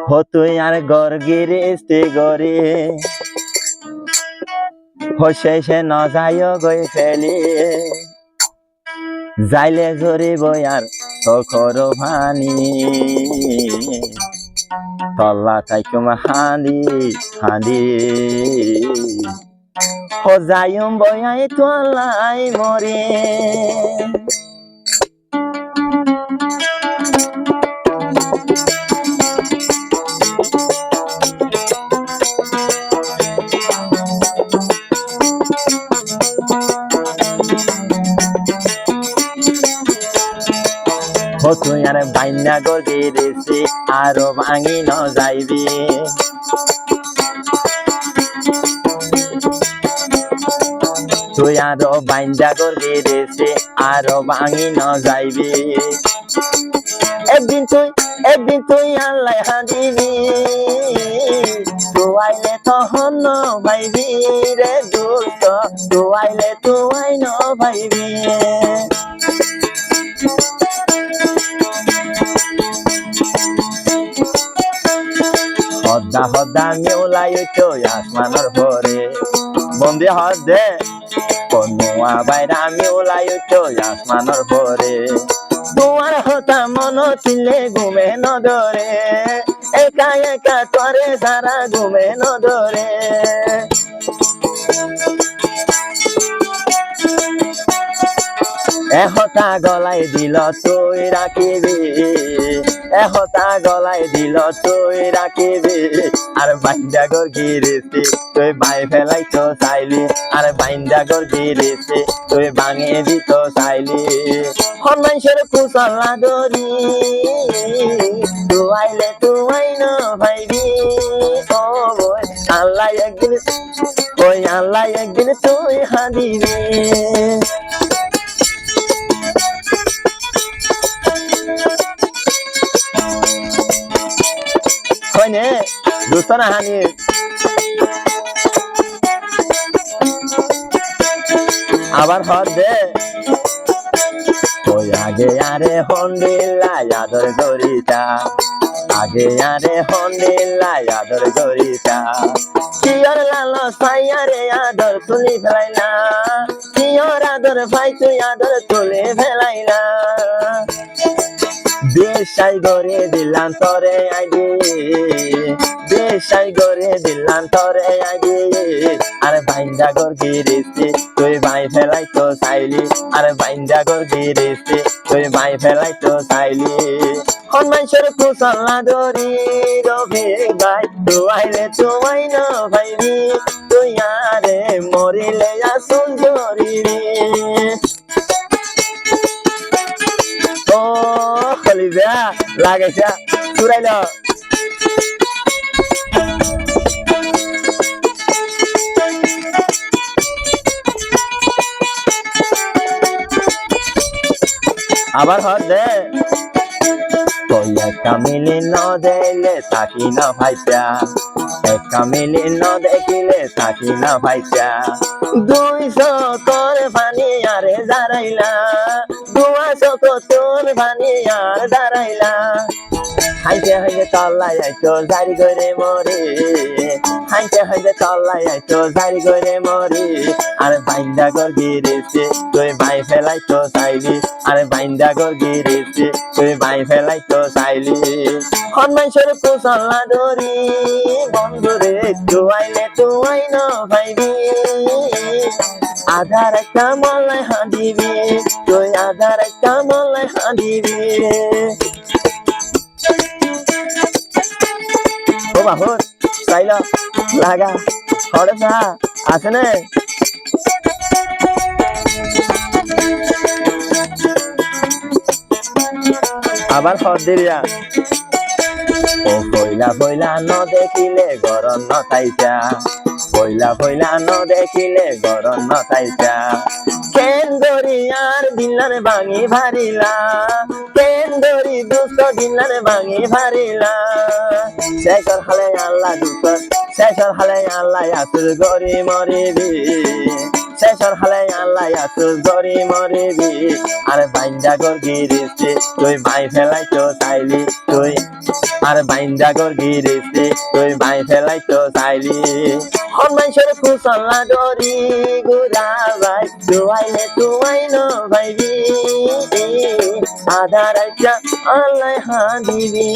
তুই আর গর গিরিস্তি গরি শেষে ন যায় গই ফেলি যাইলে জরিব আর তখর ভানি তল্লা থাইকুম হাঁদি হাঁদি যাইম বয়াই তোলাই মরে তুই আর বাইনা গিরেছি আরো ভাঙি ন যাইবি তুই আরো বাইন্দা গিরেছি আরো ভাঙি ন যাইবি একদিন তুই আল্লাহ হাঁদিবি তুয়াইলে তখন ন ভাইবি রে দুষ্ট তুয়াইলে তুয়াই ন ভাইবি হদ্দা হদ্দা মিউলাই তো আসমানের ভরে বন্দি হদ্দে কনুয়া বাইরা মিউলাই তো আসমানের ভরে তোমার হতা মন চিনলে ঘুমে নদরে একা একা তরে সারা ঘুমে নদরে এহতা গলাই দিল তুই রাখিবি এহতা গলাই দিল তুই রাখিবি আর বাইন্দা গর গিরেছি তুই বাই ফেলাই তো চাইলি আর বাইন্দা গর গিরেছি তুই ভাঙে দিত চাইলি হনমাইশের কুশলা দরি তুয়াইলে তুয়াই ন ভাইবি ও আল্লাহ একদিন ওই আল্লাহ একদিন তুই হাঁদিবি দুস্থ না হানি আবার হর দে ওই আগে আরে হন্ডিল্লা আদর গরিতা আগে আরে হন্ডিল্লা আদর গরিতা কিয়র লালো সাইয়ারে আদর তুলি ফেলাইলা কিয়র আদর ভাই তুই আদর তুলে ফেলাইলা বেশাই গরে দিলাম তরে আগে বেশাই গরে দিলাম তরে আগে আর বাইন্দা গর গিরেছি তুই ভাই ফেলাই তো চাইলি আর বাইন্দা গর গিরেছি তুই ভাই ফেলাই তো চাইলি হনমাইশের কুশলা দরি রবি গাই তুয়াইলে তুয়াই ন ভাইবি তুই আরে মরিলে আসুন জরিবি লাগাইছা চুরাইল আবার হর দে তুই একা মিলি ন দেলে থাকি না ভাইটা একা মিলি ন দেখিলে থাকি না ভাইটা 200 তোর পানি আরে দাঁড়াইলা 200 তোর পানি আর দাঁড়াইলা হাইতে হাইতে তল্লাই আইতো জারি করে মরে হাইতে হাইতে তল্লাই আইতো জারি করে মরে আর বাইন্দা গর গিরেছে তুই ভাই ফেলাই তো চাইলি আর বাইন্দা গর গিরেছে তুই ভাই ফেলাই তো চাইলি হনমাইশের কুশলা দরি বন্ধুরে তুয়াইলে তুয়াই ন ভাইবি আধার একটা মলাই হাঁদিবি তুই আধার একটা মলাই হাঁদিবি ও বাহু চাইল লাগা হরে না আছে না আবার হর দিবিয়া ও কইলা কইলা ন দেখিলে গরম ন তাইতা কইলা কইলা ন দেখিলে গরম ন তাইতা কেন দরি আর দিলার ভাঙি ভারিলা কেন দরি দুষ্ট দিলার ভাঙি ভারিলা শেষর হালে আল্লাহ দুষ্ট শেষর হালে আল্লাহ আসুর গরি মরিবি শেষর হালে আল্লাহ আসুস গরি মরিবি আর বাইন্দা গর গিরিছি তুই মাই ফেলাইতো চাইলি তুই আর বাইন্দা গর গিরিছি তুই মাই ফেলাইতো চাইলি হন মানুষের কুসল্লা দরি গুড়া ভাই তুয়াইলে তুয়াই ন ভাইবি আধার আল্লাহ হাদিবি